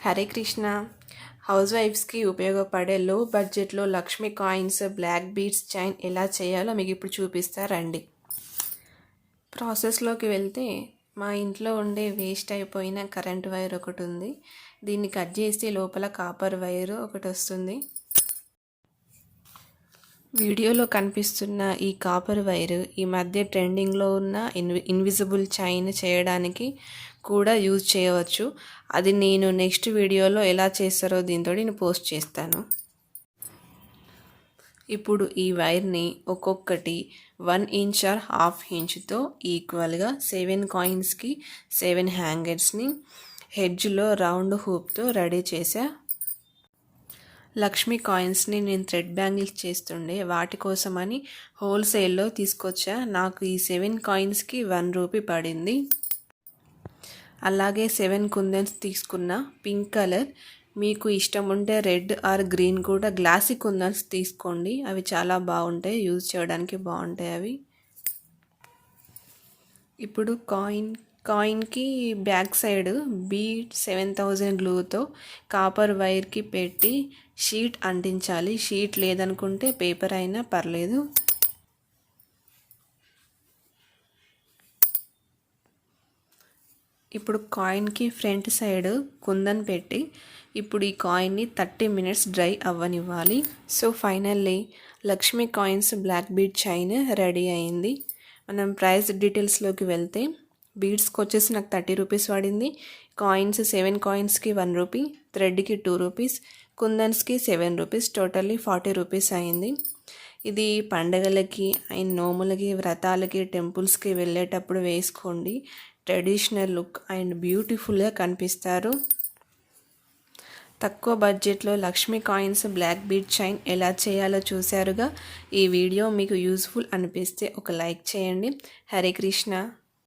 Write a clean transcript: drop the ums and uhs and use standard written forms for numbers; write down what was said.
Hare Krishna. House వైఫ్స్కి ఉపయోగపడే లో బడ్జెట్లో Lakshmi coins black beads chain ఎలా చేయాలో మీకు ఇప్పుడు చూపిస్తా రండి. ప్రాసెస్లోకి వెళ్తే మా ఇంట్లో ఉండే వేస్ట్ అయిపోయిన కరెంట్ వైర్ ఒకటి ఉంది. దీన్ని కట్ చేసి లోపల కాపర్ వైర్ ఒకటి వస్తుంది. వీడియోలో కనిపిస్తున్న ఈ కాపర్ వైర్ ఈ మధ్య ట్రెండింగ్లో ఉన్న ఇన్విజిబుల్ చైన్ చేయడానికి కూడా యూజ్ చేయవచ్చు. అది నేను నెక్స్ట్ వీడియోలో ఎలా చేస్తారో దీంతో నేను పోస్ట్ చేస్తాను. ఇప్పుడు ఈ వైర్ని ఒక్కొక్కటి 1 ఇంచ్ ఆర్ హాఫ్ ఇంచ్తో ఈక్వల్గా 7 కాయిన్స్కి 7 హ్యాంగర్స్ని హెడ్జ్లో రౌండ్ హూప్తో రెడీ చేసా. లక్ష్మీ కాయిన్స్ని నేను థ్రెడ్ బ్యాంగిల్స్ చేస్తుండే, వాటి కోసమని హోల్సేల్లో తీసుకొచ్చా. నాకు ఈ 7 కాయిన్స్కి 1 రూపీ పడింది. అలాగే 7 కుందన్స్ తీసుకున్న పింక్ కలర్. మీకు ఇష్టం ఉంటే రెడ్ ఆర్ గ్రీన్ కూడా గ్లాసీ కుందన్స్ తీసుకోండి, అవి చాలా బాగుంటాయి, యూజ్ చేయడానికి బాగుంటాయి అవి. ఇప్పుడు కాయిన్కి బ్యాక్ సైడ్ బీట్ 7000 గ్లూతో కాపర్ వైర్కి పెట్టి షీట్ అంటించాలి. షీట్ లేదనుకుంటే పేపర్ అయినా పర్లేదు. ఇప్పుడు కాయిన్కి ఫ్రంట్ సైడ్ కుందన్ పెట్టి ఇప్పుడు ఈ కాయిన్ని 30 మినిట్స్ డ్రై అవ్వనివ్వాలి. So finally Lakshmi coins black bead chain ready అయింది. మనం ప్రైస్ డీటెయిల్స్లోకి వెళ్తే బీడ్స్కి వచ్చేసి నాకు 30 రూపీస్ పడింది. కాయిన్స్ 7 కాయిన్స్కి 1 రూపీ, థ్రెడ్కి 2 రూపీస్, కుందన్స్కి 7 రూపీస్, టోటల్లీ 40 రూపీస్ అయింది. ఇది పండగలకి అండ్ నోములకి, వ్రతాలకి, టెంపుల్స్కి వెళ్ళేటప్పుడు వేసుకోండి. ట్రెడిషనల్ లుక్ అండ్ బ్యూటిఫుల్గా కనిపిస్తారు. తక్కువ బడ్జెట్లో Lakshmi coins black bead chain ఎలా చేయాలో చూశారుగా. ఈ వీడియో మీకు యూస్ఫుల్ అనిపిస్తే ఒక లైక్ చేయండి. హరే కృష్ణ.